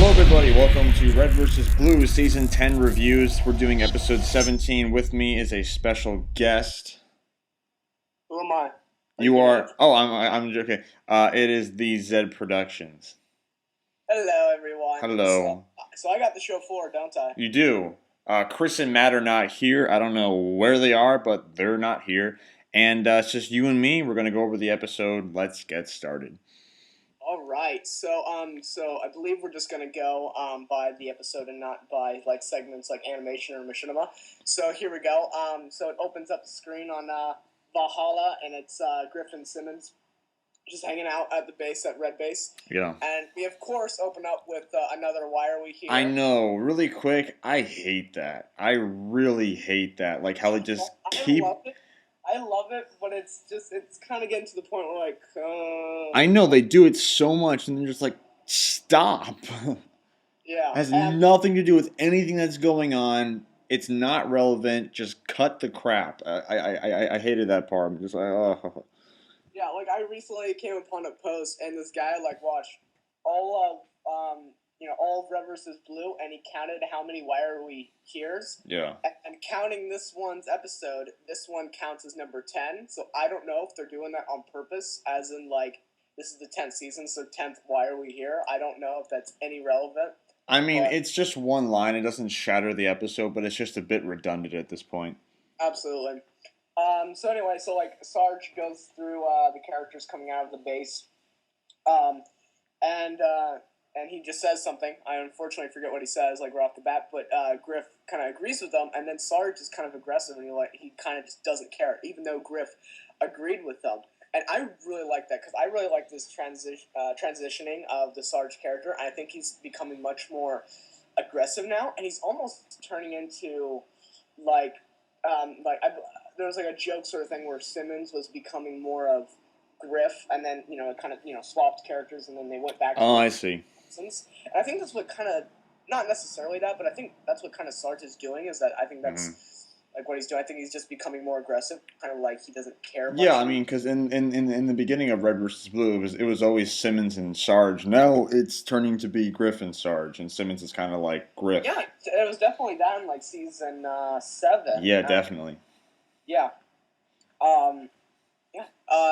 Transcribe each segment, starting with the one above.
Hello, everybody. Welcome to Red vs. Blue Season 10 reviews. We're doing episode 17. With me is a special guest. Who am I? You are. Oh, I'm okay. It is the Zedd Productions. Hello, everyone. So, Hello. so I got the show floor, don't I? You do. Chris and Matt are not here. I don't know where they are, but they're not here. And it's just you and me. We're going to go over the episode. Let's get started. All right. So I believe we're just gonna go by the episode and not by like segments like animation or machinima. So here we go. So it opens up the screen on Valhalla, and it's Griffin Simmons just hanging out at the base at Red Base. Yeah. And we of course open up with another "Why are we here?" I know. Really quick, I hate that. I really hate that. Like how they just keep. I love it, but it's kind of getting to the point where like. I know they do it so much, and they're just like, stop. Yeah. It has nothing to do with anything that's going on. It's not relevant. Just cut the crap. I hated that part. I'm just like, oh. Yeah, like I recently came upon a post, and this guy like watched all of all of Red vs. Blue, and he counted how many "Why are we here's?" Yeah. And counting this one's episode, this one counts as number 10. So I don't know if they're doing that on purpose, as in like this is the 10th season, so 10th "Why are we here?" I don't know if that's any relevant. I mean, it's just one line. It doesn't shatter the episode, but it's just a bit redundant at this point. Absolutely. So anyway, so like Sarge goes through the characters coming out of the base, and he just says something. I unfortunately forget what he says, like right off the bat. But Griff kind of agrees with them, and then Sarge is kind of aggressive, and he kind of just doesn't care, even though Griff agreed with them. And I really like that because I really like this transitioning of the Sarge character. I think he's becoming much more aggressive now, and he's almost turning into there was like a joke sort of thing where Simmons was becoming more of Griff, and then it kind of swapped characters, and then they went back. I see. And I think that's what kind of not necessarily that, but I think that's what kind of Sarge is doing. Is that I think that's like what he's doing. I think he's just becoming more aggressive, kind of like he doesn't care much. Yeah, I mean, because in the beginning of Red vs. Blue, it was always Simmons and Sarge. Now it's turning to be Griff and Sarge, and Simmons is kind of like Griff. Yeah, it was definitely that in like season 7. Yeah, definitely. Yeah.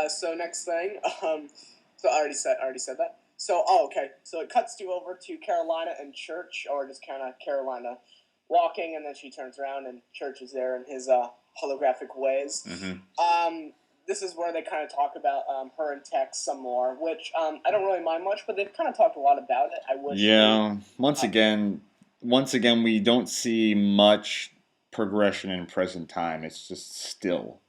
So next thing. So I already said that. So okay. So it cuts over to Carolina and Church, or just kind of Carolina walking, and then she turns around and Church is there in his holographic ways. Mm-hmm. This is where they kind of talk about her and Tex some more, which I don't really mind much, but they've kind of talked a lot about it. I wish. Yeah. Once again, we don't see much progression in present time. It's just still.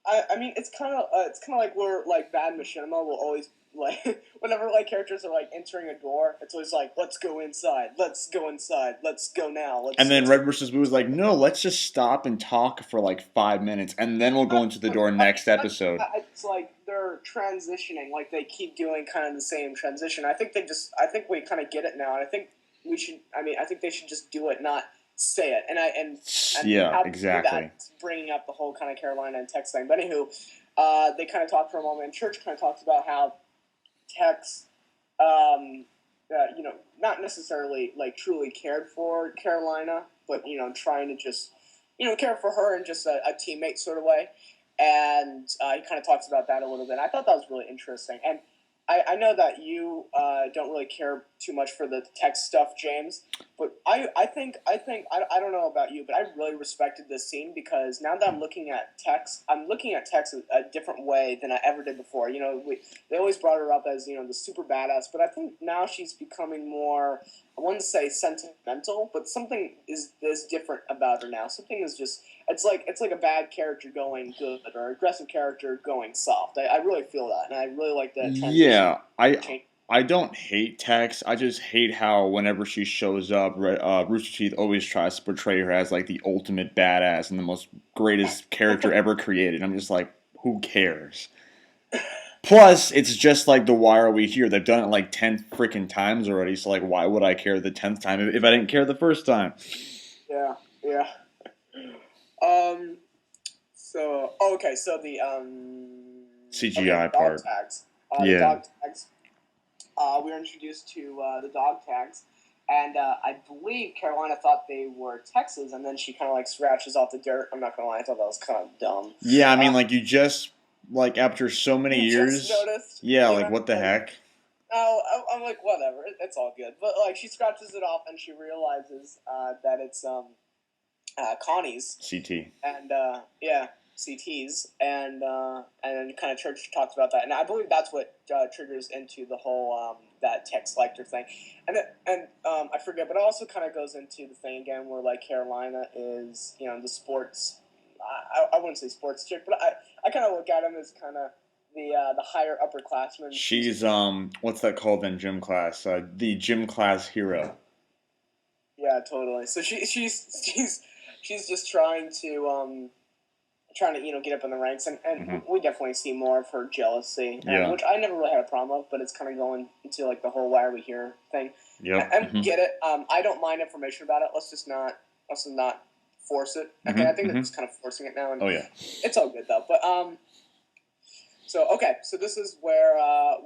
I mean, it's kind of like where like bad machinima will always like whenever like characters are like entering a door, it's always like let's go inside, let's go inside, let's go now. And then Red vs. Blue is like, no, let's just stop and talk for like 5 minutes, and then we'll go into the door next episode. It's like they're transitioning, like they keep doing kind of the same transition. I think we kind of get it now, and I think we should. I mean, I think they should just do it, not say it. And yeah, exactly. That's bringing up the whole kind of Carolina and Tex thing. But anywho, they kind of talk for a moment, and Church kind of talks about how Tex, not necessarily like truly cared for Carolina, but trying to just care for her in just a teammate sort of way. And he kind of talks about that a little bit. I thought that was really interesting. And I know that you don't really care too much for the Tex stuff, James, but I don't know about you, but I really respected this scene because now that I'm looking at Tex a different way than I ever did before. They always brought her up as the super badass, but I think now she's becoming more, I wouldn't say sentimental, but something is different about her now. Something is just it's like a bad character going good or aggressive character going soft. I really feel that, and I really like that transition. Yeah, I don't hate Tex. I just hate how whenever she shows up, Rooster Teeth always tries to portray her as like the ultimate badass and the most greatest character ever created. I'm just like, who cares? Plus, it's just like the "Why are we here?" They've done it like 10 freaking times already. So like, why would I care the 10th time if I didn't care the first time? Yeah. So the CGI part. Tags. Yeah. The dog tags. We were introduced to the dog tags, and I believe Carolina thought they were Texas, and then she kind of like scratches off the dirt. I'm not gonna lie, I thought that was kind of dumb. Yeah, I mean, Uh, like you just like after so many you just years, noticed, yeah, like what the like heck? oh, I'm like whatever, it's all good. But like she scratches it off, and she realizes that it's Connie's, CT. and yeah, CTs, and then kind of Church talks about that, and I believe that's what triggers into the whole that text lector thing, and I forget, but it also kind of goes into the thing again where like Carolina is the sports, I wouldn't say sports chick, but I kind of look at him as kind of the higher upperclassmen. She's what's that called in gym class? The gym class hero. Yeah, totally. So she's just trying to get up in the ranks, and we definitely see more of her jealousy, Yeah. which I never really had a problem with, but it's kind of going into like the whole "why are we here" thing. Yep. And get it. I don't mind information about it. Let's just not force it. Okay, I think they're just kind of forcing it now, and Oh yeah. it's all good though. But so okay, so this is where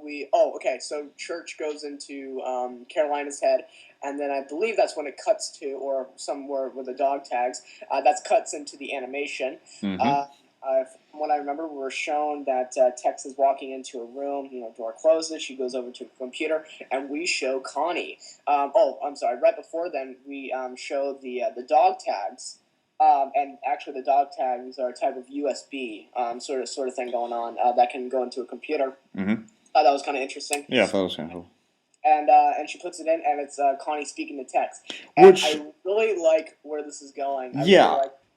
we. Oh, okay. So Church goes into Carolina's head, and then I believe that's when it cuts to, or somewhere with the dog tags. That cuts into the animation. From what I remember, we were shown that Tex is walking into a room. Door closes. She goes over to a computer, and we show Connie. I'm sorry. Right before then, we show the dog tags. And actually, the dog tags are a type of USB sort of thing going on that can go into a computer. That was kind of interesting. Yeah, I thought it was kind of cool. And she puts it in, and it's Connie speaking to Tex. Which I really like where this is going.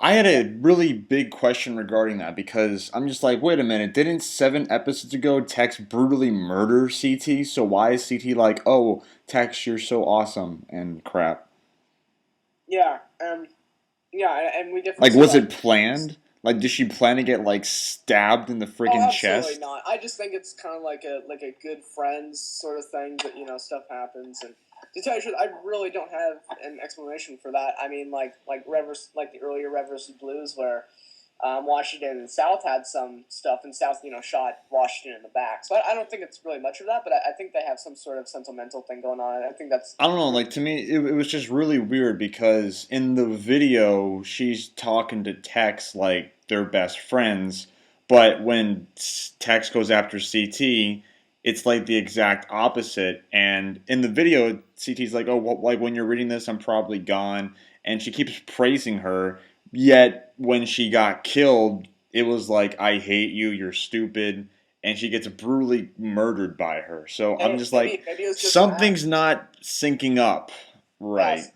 I had a really big question regarding that because I'm just like, wait a minute, didn't 7 episodes ago Tex brutally murder CT? So why is CT like, oh, Tex, you're so awesome and crap? Yeah, yeah, and we definitely like, was it planned? Like, did she plan to get like stabbed in the friggin' absolutely chest? not. I just think it's kind of like a good friends sort of thing that stuff happens. And to tell you the truth, I really don't have an explanation for that. I mean, like the earlier Red vs. Blues where Washington and South had some stuff, and South shot Washington in the back. So I don't think it's really much of that, but I think they have some sort of sentimental thing going on. I think that's I don't know. Like to me, it was just really weird because in the video she's talking to Tex like they're best friends, but when Tex goes after CT, it's like the exact opposite. And in the video, CT's like, "Oh, well, like when you're reading this, I'm probably gone," and she keeps praising her. Yet when she got killed, it was like, "I hate you. You're stupid." And she gets brutally murdered by her. So I'm just like, maybe it was just an something's act. not syncing up right. Yes,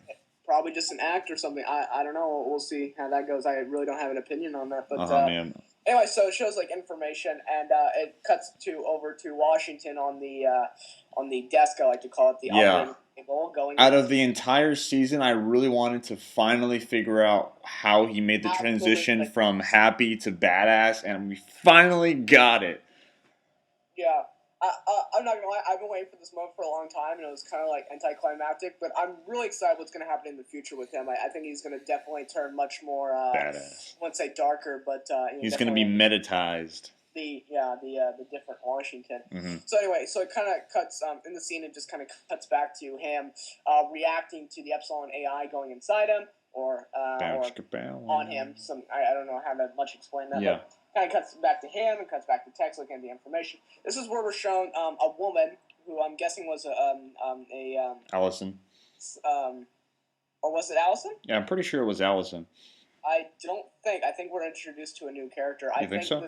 probably just an act or something. I don't know. We'll see how that goes. I really don't have an opinion on that. But Man. anyway, so it shows like information, and it cuts over to Washington on the desk. I like to call it the operating table. Going out of the entire season, I really wanted to finally figure out how he made the transition from happy to badass, and we finally got it. Yeah. I'm not gonna lie. I've been waiting for this moment for a long time, and it was kind of like anticlimactic. But I'm really excited what's going to happen in the future with him. I think he's going to definitely turn much more badass. I wouldn't say darker, but he's going to be meditized. The different Washington. So anyway, so it kind of cuts in the scene. It just kind of cuts back to him reacting to the Epsilon AI going inside him or on him. I don't know how to much explain that. Yeah. But kind of cuts back to him and cuts back to Tex looking at the information. This is where we're shown a woman who I'm guessing was Allison. Or was it Allison? Yeah, I'm pretty sure it was Allison. I don't think. I think we're introduced to a new character. You think so?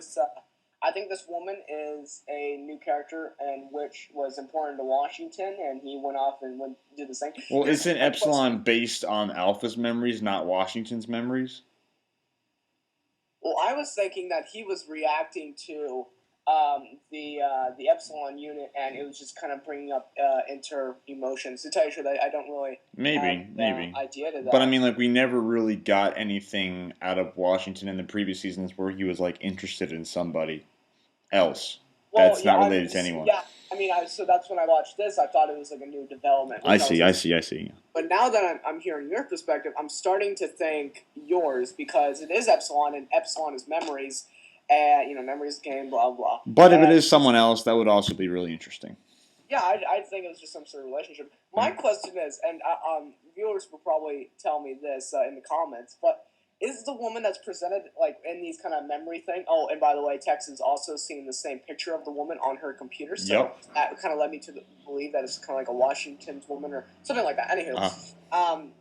I think this woman is a new character, and which was important to Washington, and he went off and did the same. Well, isn't Epsilon based on Alpha's memories, not Washington's memories? Well, I was thinking that he was reacting to the Epsilon unit, and it was just kind of bringing up inter emotions. To tell you the truth, I don't really maybe idea to that. But I mean, like we never really got anything out of Washington in the previous seasons where he was like interested in somebody else that's not related to anyone. Yeah, I mean, so that's when I watched this. I thought it was like a new development. I see. But now that I'm hearing your perspective, I'm starting to think yours because it is Epsilon, and Epsilon is memories, and memories game, blah blah. But if it is someone else, that would also be really interesting. Yeah, I think it was just some sort of relationship. My Mm. question is, and viewers will probably tell me this in the comments, but is the woman that's presented like in these kind of memory thing? Oh, and by the way, Tex is also seeing the same picture of the woman on her computer, so Yep. that kind of led me to believe that it's kind of like a Washington's woman or something like that. Anywho, Uh, um,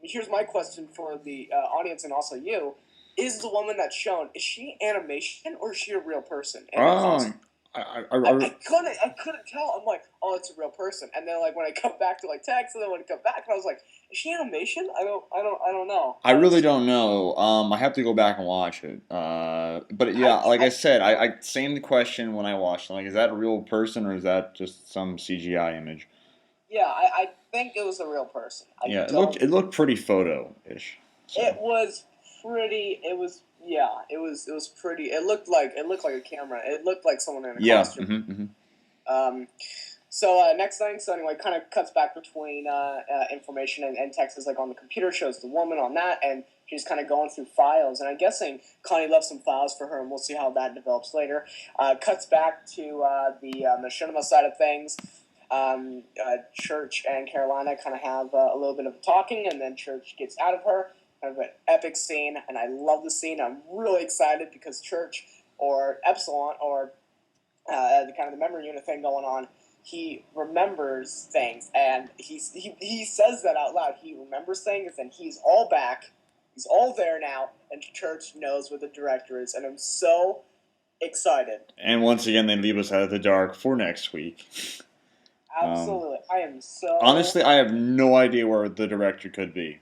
here's my question for the audience and also you: is the woman that's shown, is she animation or is she a real person in a oh, costume? I I couldn't tell. I'm like, oh, it's a real person. And then like when I come back to like text, and then when I come back, I was like, is she animation? I don't know. I really don't know. I have to go back and watch it. But yeah, like I said, I same question when I watched it. Like, is that a real person or is that just some CGI image? yeah, I think it was a real person. I Yeah, don't. it looked pretty photo-ish. It So was pretty. It was yeah. It was pretty. It looked like a camera. It looked like someone in a yeah. costume. Um, So next thing, so anyway, kind of cuts back between information and text is like on the computer, shows the woman on that, and she's kind of going through files. And I'm guessing Connie left some files for her, and we'll see how that develops later. Cuts back to the machinima side of things. Church and Carolina kind of have a little bit of talking, and then Church gets out of her. Kind of an epic scene, and I love the scene. I'm really excited because Church or Epsilon or the kind of the memory unit thing going on, he remembers things, and he says that out loud. He remembers things, and he's all back. He's all there now, and Church knows where the director is, and I'm so excited. And once again, they leave us out of the dark for next week. Um, Absolutely, I am so. honestly, I have no idea where the director could be.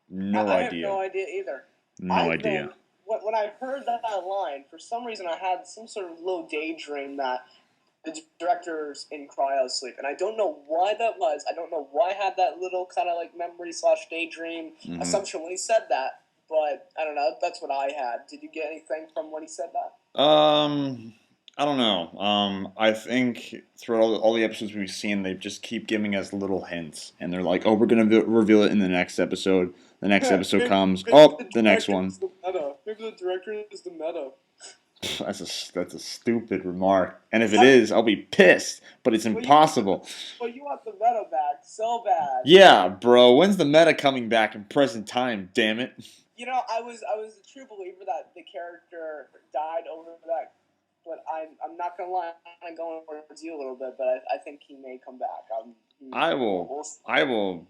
No I have idea. no idea either. No I idea. think when I heard that line, for some reason, I had some sort of little daydream that the director's in cryo sleep, and I don't know why that was. I don't know why I had that little kind of like memory slash daydream Hmm. assumption when he said that, but I don't know. That's what I had. Did you get anything from when he said that? Um, I don't know. I think throughout all the episodes we've seen, they just keep giving us little hints, and they're like, "Oh, we're gonna reveal it in the next episode." The next episode maybe, comes. maybe Oh, the the next director one. is the meta. Maybe the director is the meta. That's a stupid remark. And if it I, is, I'll be pissed. But it's well, you want the impossible. well, you want the meta back so bad. Yeah, bro. When's the meta coming back in present time? Damn it. I was a true believer that the character died over that, but I'm not gonna lie, I'm going towards you a little bit, but I think he may come back. I We'll, will. we'll I will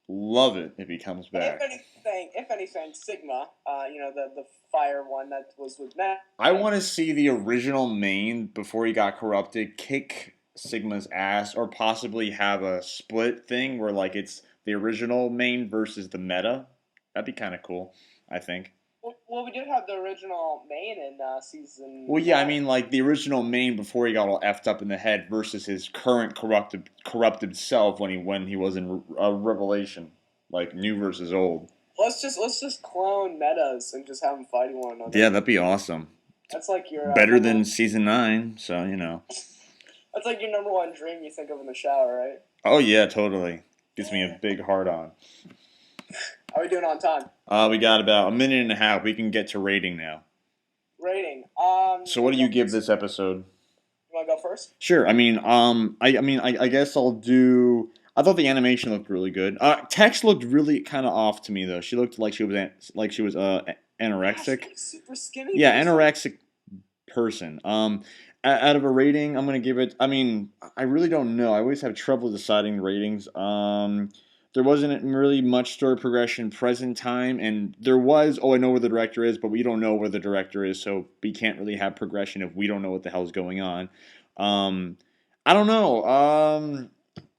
love it if he comes if back. anything, Sigma, the fire one that was with Matt. I want to see the original main before he got corrupted kick Sigma's ass, or possibly have a split thing where like it's the original main versus the meta. That'd be kind of cool. I think. Well, we did have the original main in season Well, yeah, I one. mean, like the original main before he got all effed up in the head versus his current corrupted self when he was in Revelation, like new versus old. Let's just clone metas and just have them fighting one Yeah, another. that'd be awesome. That's like your Better number. than season 9, so you know. That's like your number one dream you think of in the shower, right? Oh yeah, totally. Gives me a big heart on. How are we doing on time? We got about a minute and a half. We can get to rating now. Rating. So, You what want do to you go give first? this episode? You want to go first? Sure. I guess I'll do. I thought the animation looked really good. Tex looked really kind of off to me though. She looked like she was Gosh, anorexic. like super skinny Yeah, person. anorexic person. Out of a rating, I'm gonna give it. I mean, I really don't know. I always have trouble deciding ratings. There wasn't really much story progression present time, and there was. Oh, I know where the director is, but we don't know where the director is, so we can't really have progression if we don't know what the hell's going on. Um, I don't know.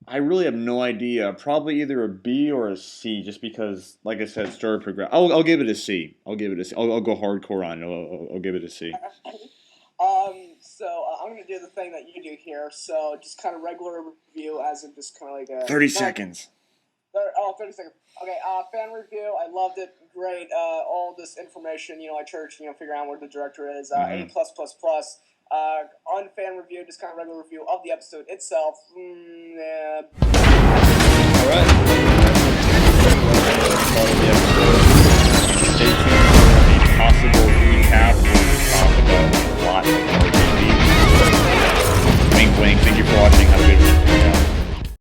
I really have no idea. Probably either a B or a C, just because, like I said, story progress. I'll give it a C. I'll give it a C. I'll go hardcore on it. I'll give it a C. So I'm gonna do the thing that you do here. So just kind of regular review, as in just kind of like a 30 not like seconds. 30 seconds. Okay, fan review. I loved it. Great. All this information, I church, figure out where the director is. A Hmm. plus plus plus. On fan review, just kind of regular review of the episode itself. Yeah,